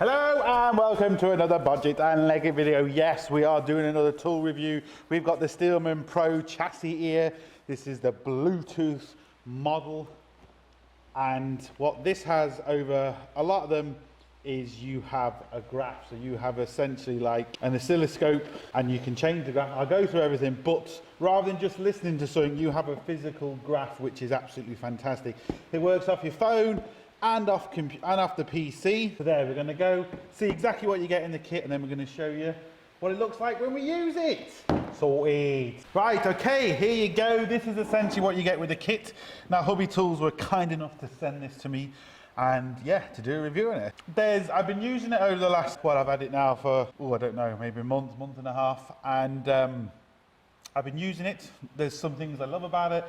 Hello and welcome to another Bodgit and Leggit video. Yes, we are doing another tool review. We've got the Steelman Pro chassis here. This is the Bluetooth model. And what this has over a lot of them is you have a graph. So you have essentially like an oscilloscope and you can change the graph. I'll go through everything, but rather than just listening to something, you have a physical graph, which is absolutely fantastic. It works off your phone and off the PC. So there, we're going to go see exactly what you get in the kit, and then we're going to show you what it looks like when we use it. Sorted. Right, okay, here you go. This is essentially what you get with the kit. Now, Hubitools were kind enough to send this to me, and yeah, to do a review on it. I've been using it over the last, I've had it now for, I don't know, maybe a month and a half, and I've been using it. There's some things I love about it,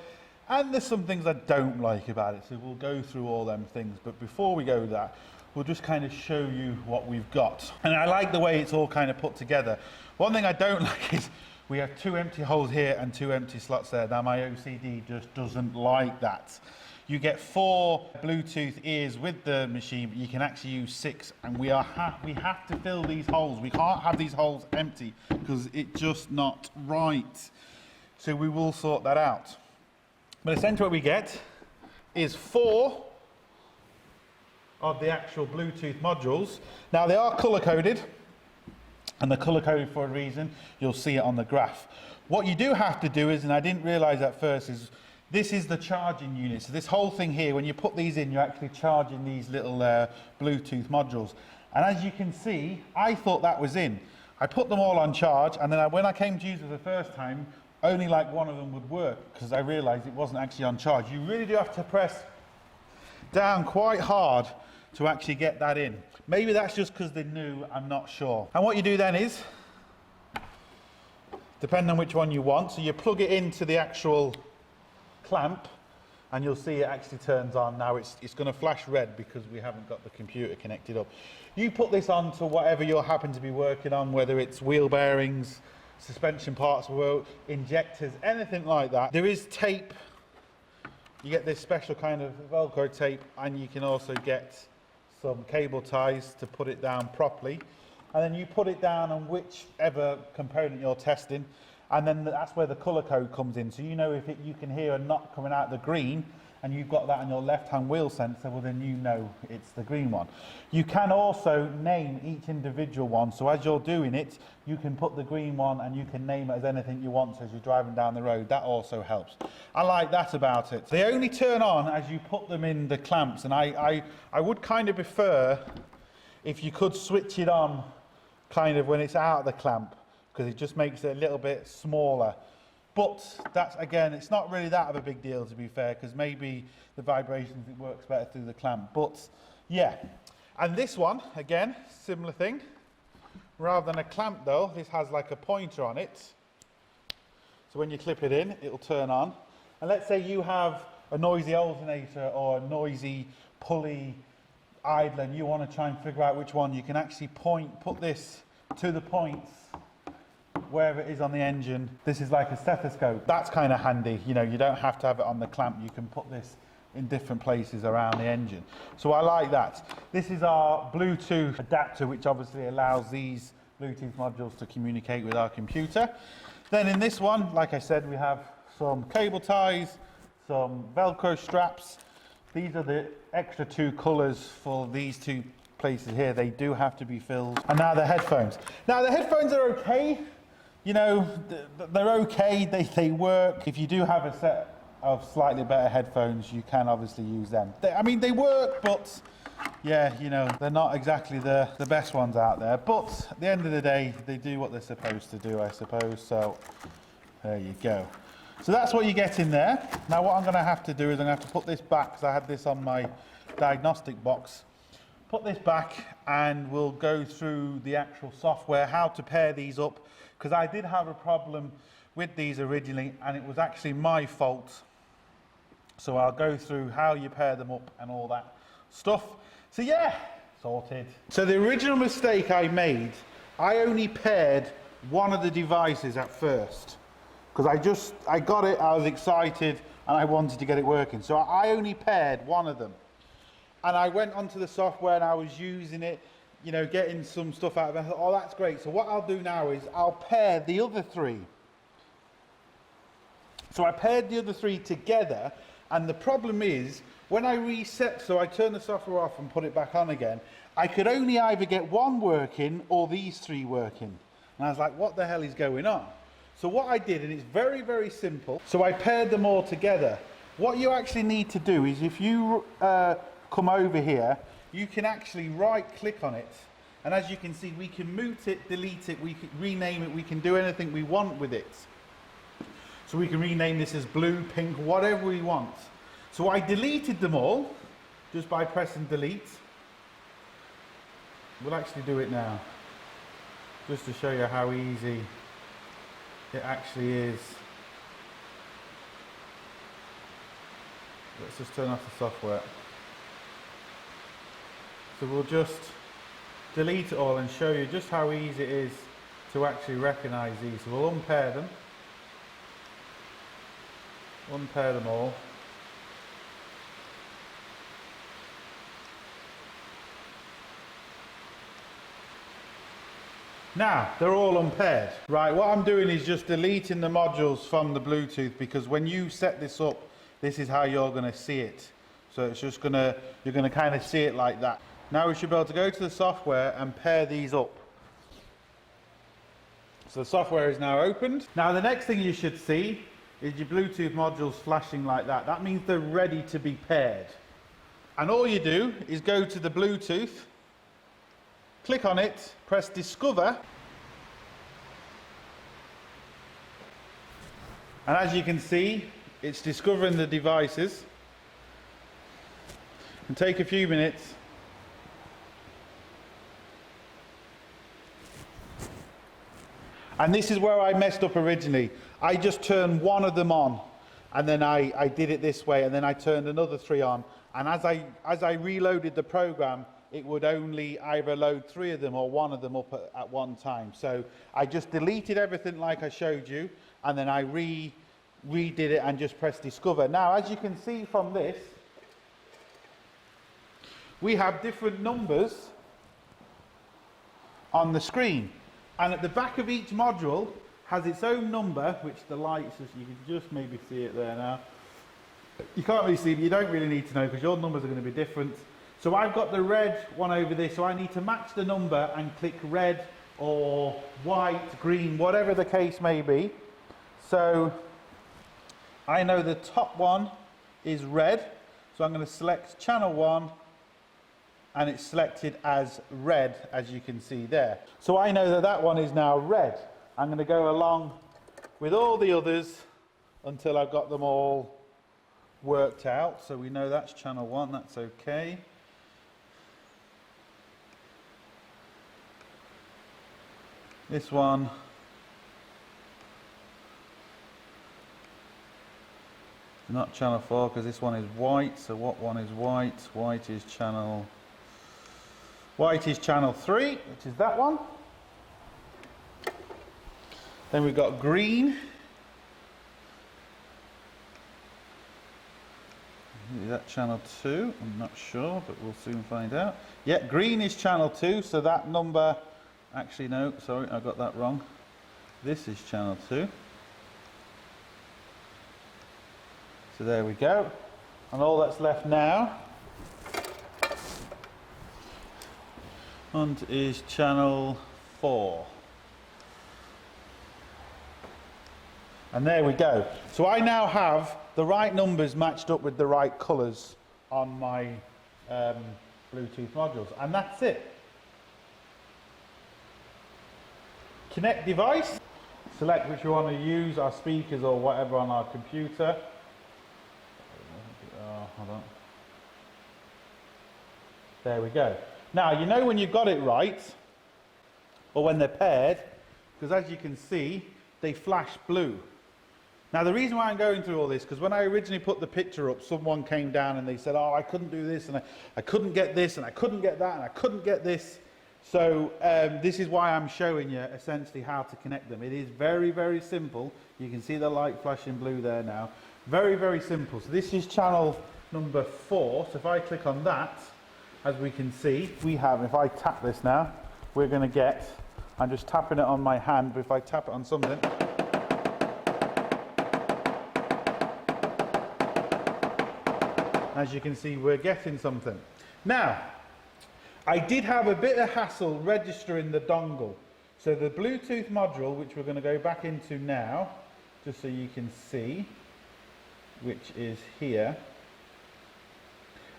and there's some things I don't like about it, so we'll go through all them things. But before we go that, we'll just kind of show you what we've got. And I like the way it's all kind of put together. One thing I don't like is we have two empty holes here and two empty slots there. Now my OCD just doesn't like that. You get 4 Bluetooth ears with the machine, but you can actually use 6, and we have to fill these holes. We can't have these holes empty because it's just not right. So we will sort that out. But essentially what we get is 4 of the actual Bluetooth modules. Now they are color coded, and they're color coded for a reason. You'll see it on the graph. What you do have to do is, and I didn't realize at first, is this is the charging unit. So this whole thing here, when you put these in, you're actually charging these little Bluetooth modules. And as you can see, I thought that was in. I put them all on charge, and then when I came to use it the first time, only like one of them would work, because I realized it wasn't actually on charge. You really do have to press down quite hard to actually get that in. Maybe that's just because they're new, I'm not sure. And what you do then is, depending on which one you want, so you plug it into the actual clamp, and you'll see it actually turns on. Now it's going to flash red because we haven't got the computer connected up. You put this on to whatever you happen to be working on, whether it's wheel bearings, suspension parts, injectors, anything like that. There is tape. You get this special kind of Velcro tape, and you can also get some cable ties to put it down properly. And then you put it down on whichever component you're testing, and then that's where the color code comes in. So you know if you can hear a knot coming out the green, and you've got that on your left-hand wheel sensor, well then you know it's the green one. You can also name each individual one, so as you're doing it, you can put the green one and you can name it as anything you want as you're driving down the road. That also helps. I like that about it. They only turn on as you put them in the clamps, and I would kind of prefer if you could switch it on kind of when it's out of the clamp, because it just makes it a little bit smaller. But that's, again, it's not really that of a big deal, to be fair, because maybe the vibrations, it works better through the clamp. But yeah, and this one, again, similar thing. Rather than a clamp though, this has like a pointer on it. So when you clip it in, it'll turn on. And let's say you have a noisy alternator or a noisy pulley idler, and you want to try and figure out which one, you can actually put this to the points wherever it is on the engine. This is like a stethoscope. That's kind of handy. You know, you don't have to have it on the clamp. You can put this in different places around the engine. So I like that. This is our Bluetooth adapter, which obviously allows these Bluetooth modules to communicate with our computer. Then in this one, like I said, we have some cable ties, some Velcro straps. These are the extra 2 colors for these 2 places here. They do have to be filled. And now the headphones. Now the headphones are okay. You know, they're okay, they work. If you do have a set of slightly better headphones, you can obviously use them. I mean, they work, but yeah, you know, they're not exactly the best ones out there. But at the end of the day, they do what they're supposed to do, I suppose. So there you go. So that's what you get in there. Now what I'm going to have to do is I'm going to have to put this back, because I had this on my diagnostic box. Put this back, and we'll go through the actual software, how to pair these up, because I did have a problem with these originally, and it was actually my fault. So I'll go through how you pair them up and all that stuff. So yeah, sorted. So the original mistake I made, I only paired one of the devices at first, because I got it, I was excited, and I wanted to get it working. So I only paired one of them. And I went onto the software and I was using it. you know, getting some stuff out of it. Oh, that's great. So what I'll do now is I'll pair the other three. So I paired the other three together, and the problem is, when I reset, so I turn the software off and put it back on again, I could only either get one working or these three working. And I was like, what the hell is going on? So what I did, and it's very, very simple, so I paired them all together. What you actually need to do is, if you come over here, you can actually right click on it, and as you can see, we can mute it, delete it, we can rename it, we can do anything we want with it. So we can rename this as blue, pink, whatever we want. So I deleted them all just by pressing delete. We'll actually do it now, just to show you how easy it actually is. Let's just turn off the software. So we'll just delete it all and show you just how easy it is to actually recognize these. So we'll unpair them. Unpair them all. Now, they're all unpaired. Right, what I'm doing is just deleting the modules from the Bluetooth, because when you set this up, this is how you're going to see it. So it's just going to, you're going to kind of see it like that. Now we should be able to go to the software and pair these up. So the software is now opened. Now the next thing you should see is your Bluetooth modules flashing like that. That means they're ready to be paired. And all you do is go to the Bluetooth, click on it, press discover, and as you can see, it's discovering the devices. And take a few minutes. And this is where I messed up originally. I just turned one of them on, and then I did it this way, and then I turned another three on. And as I reloaded the program, it would only either load three of them or one of them up at one time. So I just deleted everything like I showed you, and then I redid it and just pressed discover. Now, as you can see from this, we have different numbers on the screen. And at the back of each module has its own number, which the lights, you can just maybe see it there now. You can't really see, but you don't really need to know because your numbers are going to be different. So I've got the red one over there, so I need to match the number and click red or white, green, whatever the case may be. So I know the top one is red, so I'm going to select channel 1, and it's selected as red, as you can see there. So I know that that one is now red. I'm going to go along with all the others until I've got them all worked out. So we know that's channel 1, that's okay. This one not channel 4 because this one is white. So what one is white? White is channel 3, which is that one. Then we've got green. Is that channel 2? I'm not sure, but we'll soon find out. Yeah, green is channel 2, so that number, actually no, sorry, I got that wrong. This is channel 2. So there we go. And all that's left now and is channel 4. And there we go. So I now have the right numbers matched up with the right colours on my Bluetooth modules. And that's it. Connect device. Select which you want to use, our speakers or whatever on our computer. Hold on. There we go. Now, you know when you've got it right, or when they're paired, because as you can see, they flash blue. Now, the reason why I'm going through all this, because when I originally put the picture up, someone came down and they said, oh, I couldn't do this, and I couldn't get this, and I couldn't get that, and I couldn't get this. So this is why I'm showing you essentially how to connect them. It is very, very simple. You can see the light flashing blue there now. Very, very simple. So this is channel number 4. So if I click on that, as we can see, we have, if I tap this now, we're going to get, I'm just tapping it on my hand, but if I tap it on something, as you can see, we're getting something. Now, I did have a bit of hassle registering the dongle. So the Bluetooth module, which we're going to go back into now, just so you can see, which is here.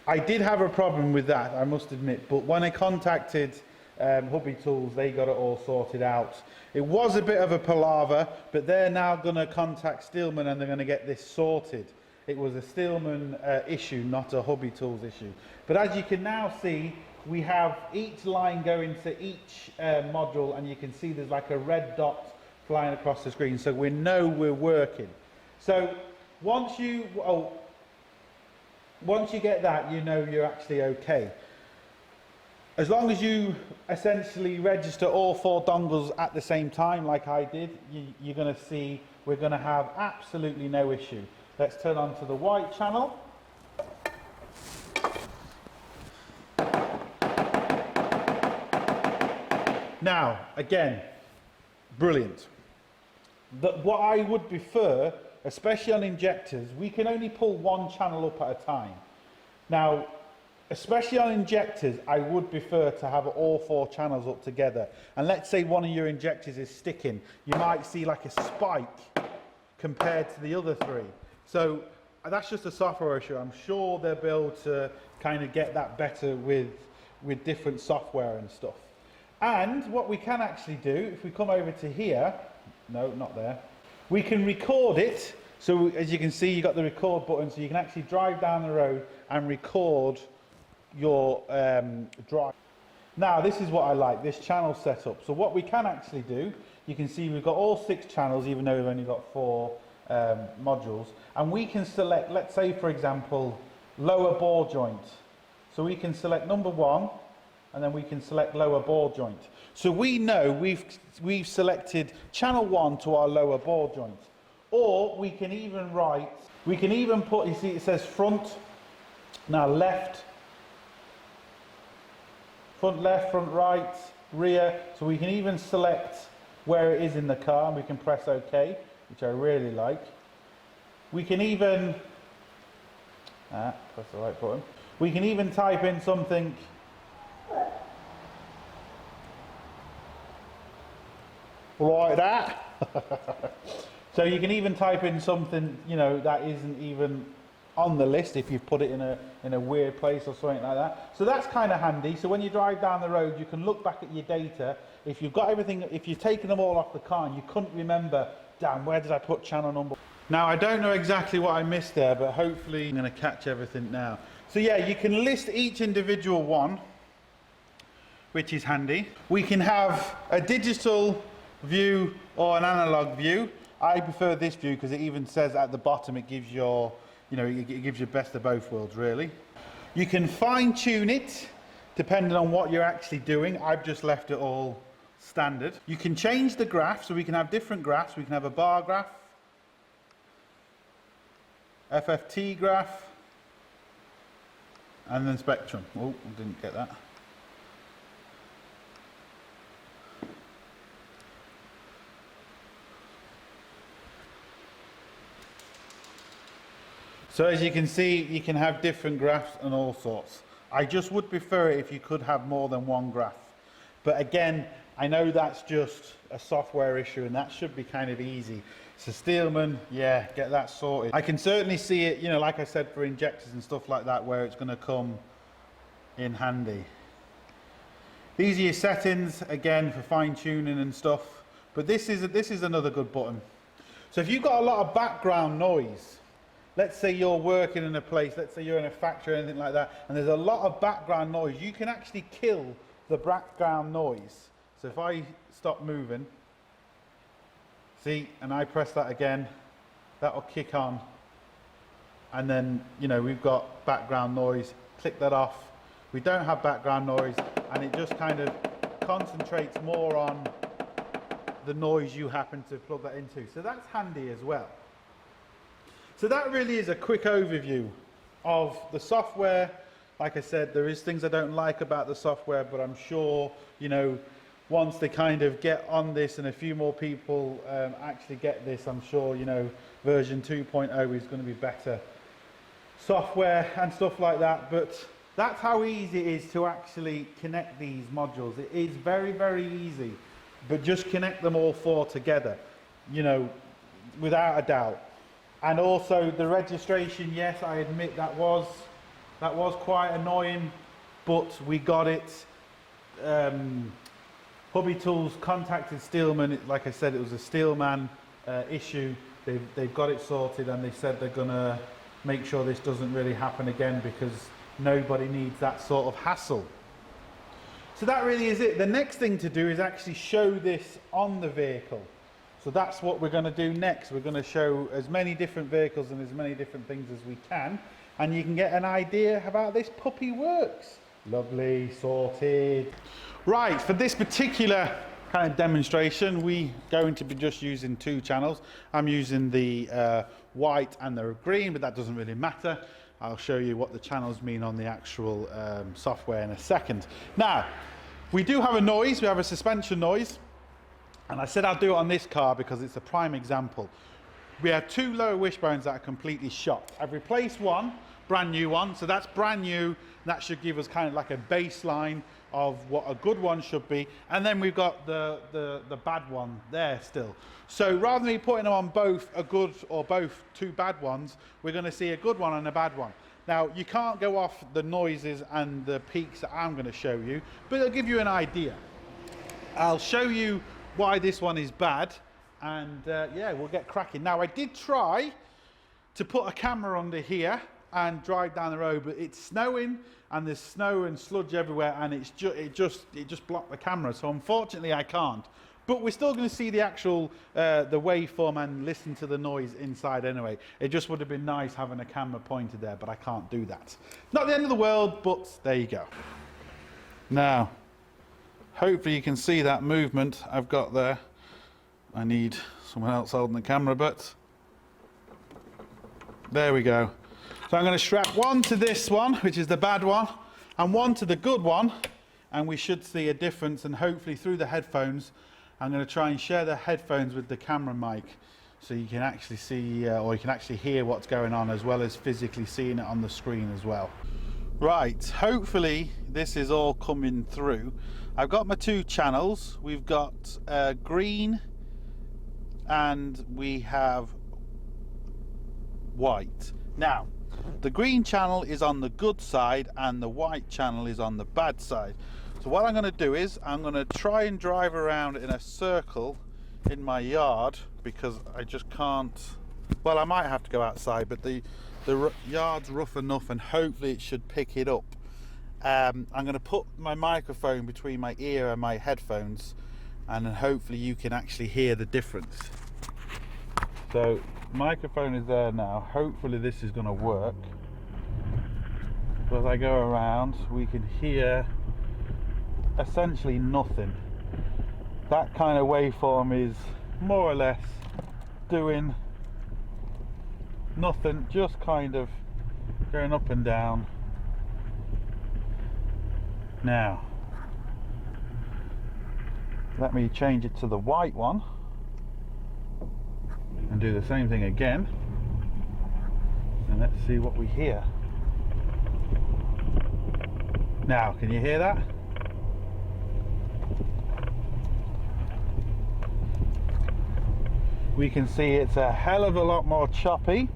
I did have a problem with that, I must admit, but when I contacted Hubitools, they got it all sorted out. It was a bit of a palaver, but they're now going to contact Steelman and they're going to get this sorted. It was a Steelman issue, not a Hubitools issue. But as you can now see, we have each line going to each module, and you can see there's like a red dot flying across the screen, so we know we're working. So once you get that, you know you're actually okay. As long as you essentially register all 4 dongles at the same time, like I did, you're going to see we're going to have absolutely no issue. Let's turn on to the white channel. Now, again, brilliant. What I would prefer, especially on injectors, we can only pull 1 channel up at a time. Now, especially on injectors, I would prefer to have all 4 channels up together. And let's say one of your injectors is sticking, you might see like a spike compared to the other 3. So that's just a software issue. I'm sure they'll be able to kind of get that better with different software and stuff. And what we can actually do, if we come over to here, no, not there, we can record it. So as you can see, you've got the record button, so you can actually drive down the road and record your drive. Now, this is what I like, this channel setup. So what we can actually do, you can see we've got all 6 channels, even though we've only got 4 modules. And we can select, let's say, for example, lower ball joint. So we can select number 1, and then we can select lower ball joint. So we know we've selected channel 1 to our lower ball joint. Or we can even put, you see it says front, now left, front right, rear. So we can even select where it is in the car, and we can press OK, which I really like. We can even, press the right button. We can even type in something like that. So you can even type in something, you know, that isn't even on the list if you put it in a weird place or something like that. So that's kind of handy. So when you drive down the road, you can look back at your data. If you've got everything, if you've taken them all off the car and you couldn't remember, damn, where did I put channel number? Now, I don't know exactly what I missed there, but hopefully I'm going to catch everything now. So yeah, you can list each individual one, which is handy. We can have a digital view or an analog view. I prefer this view because it even says at the bottom it gives your, you know, it gives you best of both worlds really. You can fine tune it depending on what you're actually doing. I've just left it all standard. You can change the graph, so we can have different graphs. We can have a bar graph, FFT graph, and then spectrum. Oh, I didn't get that. So as you can see, you can have different graphs and all sorts. I just would prefer it if you could have more than one graph. But again, I know that's just a software issue and that should be kind of easy. So Steelman, yeah, get that sorted. I can certainly see it, you know, like I said, for injectors and stuff like that, where it's going to come in handy. These are your settings, again, for fine tuning and stuff. But this is another good button. So if you've got a lot of background noise, let's say you're working in a place, let's say you're in a factory or anything like that, and there's a lot of background noise, you can actually kill the background noise. So if I stop moving, see, and I press that again, that'll kick on. And then, you know, we've got background noise, click that off. We don't have background noise, and it just kind of concentrates more on the noise you happen to plug that into. So that's handy as well. So that really is a quick overview of the software, Like I said, there is things I don't like about the software, but I'm sure, you know, once they kind of get on this and a few more people actually get this, I'm sure, you know, version 2.0 is going to be better software and stuff like that. But that's how easy it is to actually connect these modules. It is very, very easy, but just connect them all four together, you know, without a doubt. And also the registration, yes, I admit that was quite annoying, but we got it. Hubitools contacted Steelman. Like I said, it was a Steelman issue. They've got it sorted, and they said they're gonna make sure this doesn't really happen again, because nobody needs that sort of hassle. So that really is it. The next thing to do is actually show this on the vehicle. So that's what we're going to do next. We're going to show as many different vehicles and as many different things as we can, and you can get an idea of how this puppy works. Lovely, sorted. Right, for this particular kind of demonstration, we're going to be just using two channels. I'm using the white and the green, but that doesn't really matter. I'll show you what the channels mean on the actual software in a second. Now, we do have a noise. We have a suspension noise. And I said I'll do it on this car because it's a prime example. We have two lower wishbones that are completely shot. I've replaced one, brand new one, so that's brand new. That should give us kind of like a baseline of what a good one should be. And then we've got the bad one there still. So rather than me putting them on both a good or both two bad ones, we're going to see a good one and a bad one. Now, you can't go off the noises and the peaks that I'm going to show you, but it'll give you an idea. I'll show you why this one is bad, and yeah, we'll get cracking. Now, I did try to put a camera under here and drive down the road, but it's snowing and there's snow and sludge everywhere, and it just blocked the camera, so unfortunately I can't. But we're still going to see the actual the waveform and listen to the noise inside anyway. It just would have been nice having a camera pointed there, but I can't do that. Not the end of the world, but there you go. Now, hopefully you can see that movement I've got there. I need someone else holding the camera, but there we go. So I'm going to strap one to this one, which is the bad one, and one to the good one, and we should see a difference. And hopefully through the headphones, I'm going to try and share the headphones with the camera mic, so you can actually see or you can actually hear what's going on, as well as physically seeing it on the screen as well. Right, hopefully this is all coming through. I've got my two channels. We've got green and we have white. Now, the green channel is on the good side and the white channel is on the bad side. So what I'm going to do is I'm going to try and drive around in a circle in my yard, because I just can't, well, I might have to go outside, but the yard's rough enough and hopefully it should pick it up. I'm going to put my microphone between my ear and my headphones, and then hopefully you can actually hear the difference. So microphone is there now. Hopefully this is going to work. So as I go around, we can hear essentially nothing. That kind of waveform is more or less doing nothing, just kind of going up and down. Now, let me change it to the white one and do the same thing again, and let's see what we hear. Now, can you hear that? We can see it's a hell of a lot more choppy.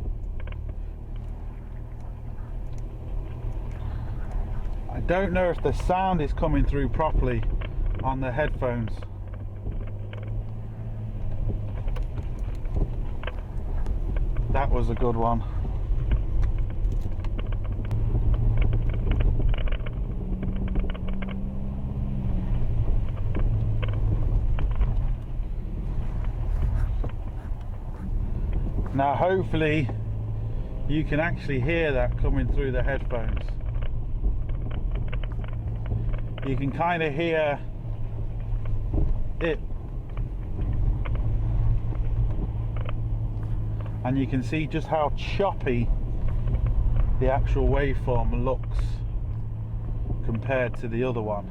I don't know if the sound is coming through properly on the headphones. That was a good one. Now hopefully you can actually hear that coming through the headphones. You can kind of hear it, and you can see just how choppy the actual waveform looks. compared to the other one.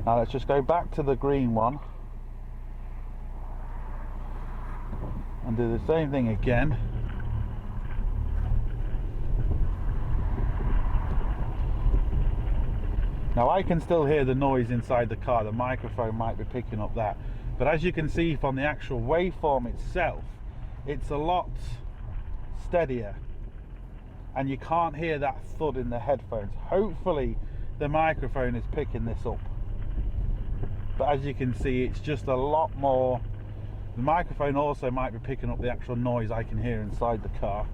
Now let's just go back to the green one and do the same thing again. Now I can still hear the noise inside the car. The microphone might be picking up that, but as you can see from the actual waveform itself, it's a lot steadier and you can't hear that thud in the headphones. Hopefully the microphone is picking this up, but as you can see, it's just a lot more. The microphone also might be picking up the actual noise I can hear inside the car.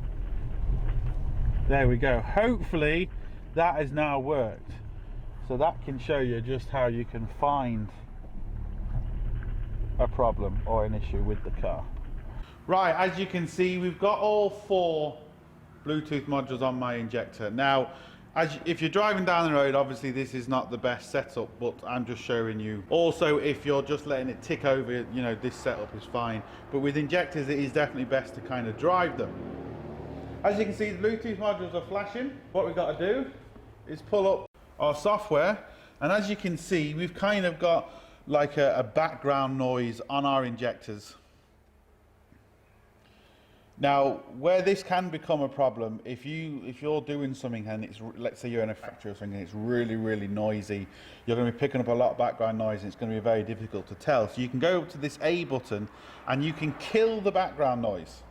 There we go. Hopefully that has now worked. So that can show you just how you can find a problem or an issue with the car. Right, as you can see, we've got all 4 Bluetooth modules on my injector. Now, if you're driving down the road, obviously this is not the best setup, but I'm just showing you. Also, if you're just letting it tick over, you know, this setup is fine. But with injectors, it is definitely best to kind of drive them. As you can see, the Bluetooth modules are flashing. What we've got to do is pull up our software, and as you can see, we've kind of got like a background noise on our injectors. Now, where this can become a problem, if you're doing something and it's, let's say you're in a factory or something, and it's really noisy, you're going to be picking up a lot of background noise, and it's going to be very difficult to tell. So you can go up to this A button and you can kill the background noise.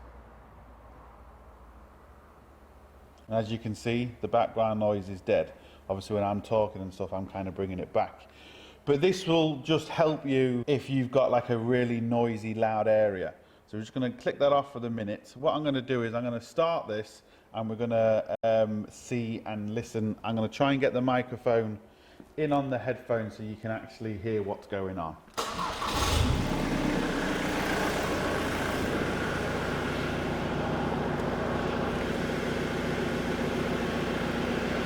And as you can see, the background noise is dead. Obviously when I'm talking and stuff, I'm kind of bringing it back. But this will just help you if you've got like a really noisy, loud area. So we're just going to click that off for the minute. What I'm going to do is I'm going to start this, and we're going to see and listen. I'm going to try and get the microphone in on the headphones so you can actually hear what's going on.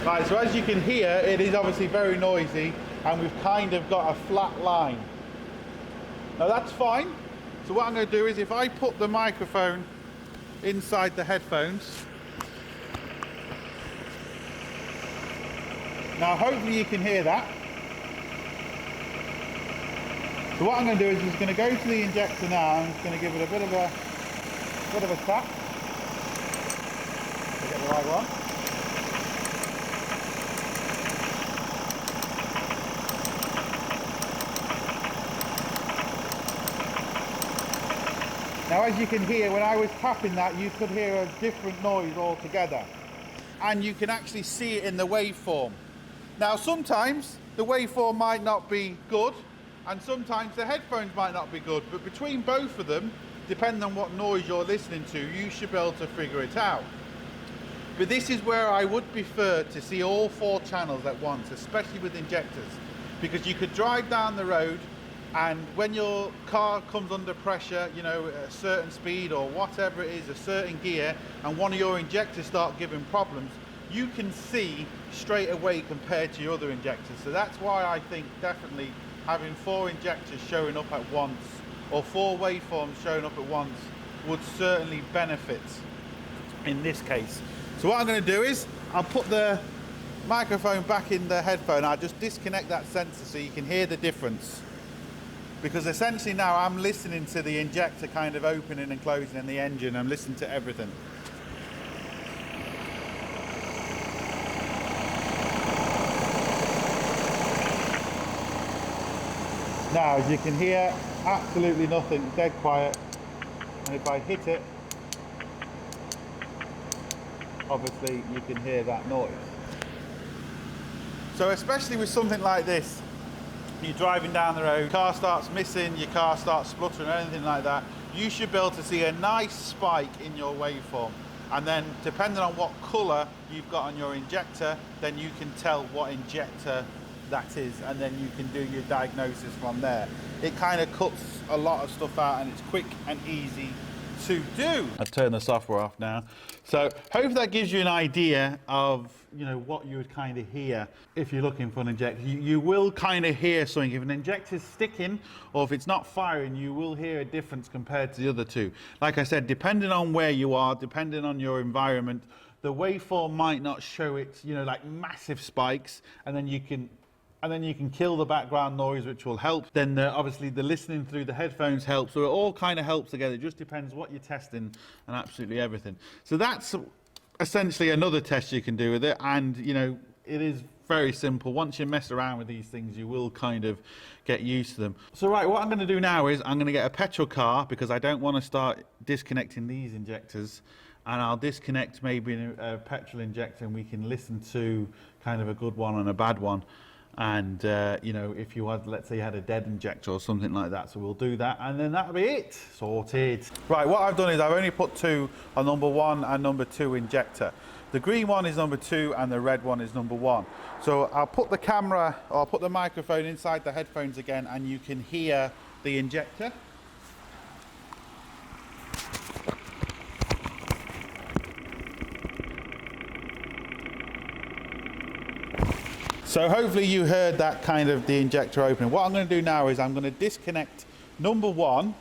Right, so as you can hear, it is obviously very noisy, and we've kind of got a flat line. Now that's fine. So what I'm going to do is, if I put the microphone inside the headphones, now hopefully you can hear that. So what I'm going to do is just going to go to the injector now. I'm just going to give it a bit of a tap to get the right one. Now as you can hear, when I was tapping that, you could hear a different noise altogether. And you can actually see it in the waveform. Now sometimes the waveform might not be good, and sometimes the headphones might not be good, but between both of them, depending on what noise you're listening to, you should be able to figure it out. But this is where I would prefer to see all 4 channels at once, especially with injectors, because you could drive down the road, and when your car comes under pressure, you know, at a certain speed or whatever it is, a certain gear, and one of your injectors start giving problems, you can see straight away compared to your other injectors. So that's why I think definitely having 4 injectors showing up at once, or 4 waveforms showing up at once, would certainly benefit in this case. So what I'm going to do is, I'll put the microphone back in the headphone. I'll just disconnect that sensor so you can hear the difference. Because essentially now I'm listening to the injector kind of opening and closing in the engine. I'm listening to everything. Now, as you can hear, absolutely nothing, dead quiet. And if I hit it, obviously you can hear that noise. So especially with something like this, you're driving down the road, car starts missing, your car starts spluttering or anything like that, you should be able to see a nice spike in your waveform. And then depending on what colour you've got on your injector, then you can tell what injector that is, and then you can do your diagnosis from there. It kind of cuts a lot of stuff out, and it's quick and easy to do. I've turned the software off now. So hopefully that gives you an idea of, you know, what you would kind of hear if you're looking for an injector. You will kind of hear something. If an injector's sticking or if it's not firing, you will hear a difference compared to the other two. Like I said, depending on where you are, depending on your environment, the waveform might not show it, you know, like massive spikes, and then you can kill the background noise, which will help. Then obviously the listening through the headphones helps. So it all kind of helps together. It just depends what you're testing and absolutely everything. So that's essentially another test you can do with it. And, you know, it is very simple. Once you mess around with these things, you will kind of get used to them. So right, what I'm going to do now is I'm going to get a petrol car because I don't want to start disconnecting these injectors. And I'll disconnect maybe a petrol injector and we can listen to kind of a good one and a bad one. And, you know, if you had, let's say you had a dead injector or something like that. So we'll do that and then that'll be it. Sorted. Right, what I've done is I've only put two on number 1 and number 2 injector. The green one is number 2 and the red one is number 1. So I'll put the camera, or I'll put the microphone inside the headphones again and you can hear the injector. So hopefully you heard that kind of the injector opening. What I'm going to do now is I'm going to disconnect number 1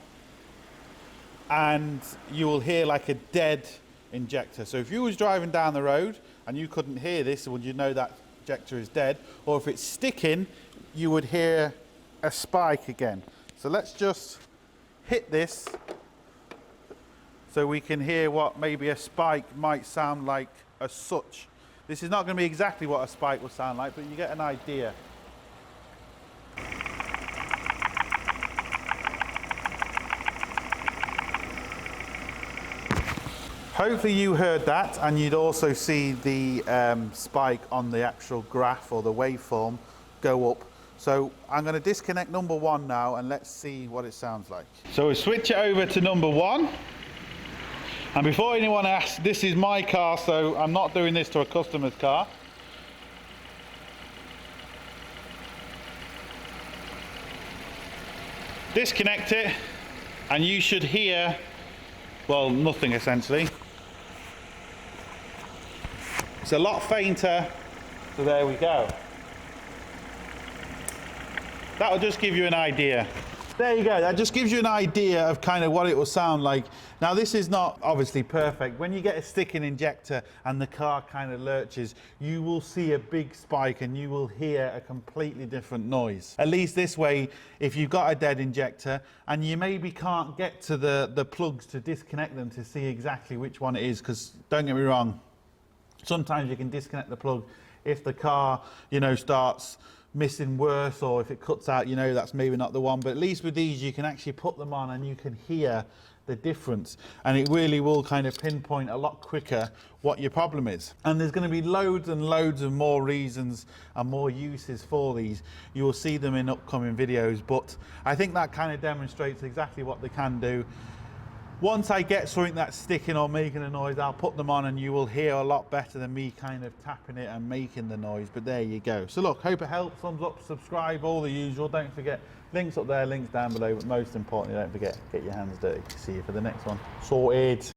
and you will hear like a dead injector. So if you was driving down the road and you couldn't hear this, would you know that injector is dead? Or if it's sticking, you would hear a spike again. So let's just hit this so we can hear what maybe a spike might sound like as such. This is not going to be exactly what a spike will sound like, but you get an idea. Hopefully you heard that, and you'd also see the spike on the actual graph or the waveform go up. So I'm going to disconnect number 1 now, and let's see what it sounds like. So we switch it over to number 1. And before anyone asks, this is my car, so I'm not doing this to a customer's car. Disconnect it, and you should hear, well, nothing essentially. It's a lot fainter, so there we go. That'll just give you an idea. There you go, that just gives you an idea of kind of what it will sound like. Now this is not obviously perfect. When you get a sticking injector and the car kind of lurches, you will see a big spike and you will hear a completely different noise. At least this way, if you've got a dead injector and you maybe can't get to the plugs to disconnect them to see exactly which one it is, because don't get me wrong, sometimes you can disconnect the plug if the car, you know, starts missing worse, or if it cuts out, you know, that's maybe not the one. But at least with these you can actually put them on and you can hear the difference, and it really will kind of pinpoint a lot quicker what your problem is. And there's going to be loads and loads of more reasons and more uses for these. You will see them in upcoming videos, but I think that kind of demonstrates exactly what they can do. Once I get something that's sticking or making a noise, I'll put them on and you will hear a lot better than me kind of tapping it and making the noise. But there you go. So look, hope it helps. Thumbs up, subscribe, all the usual. Don't forget, links up there, links down below. But most importantly, don't forget, get your hands dirty. See you for the next one. Sorted.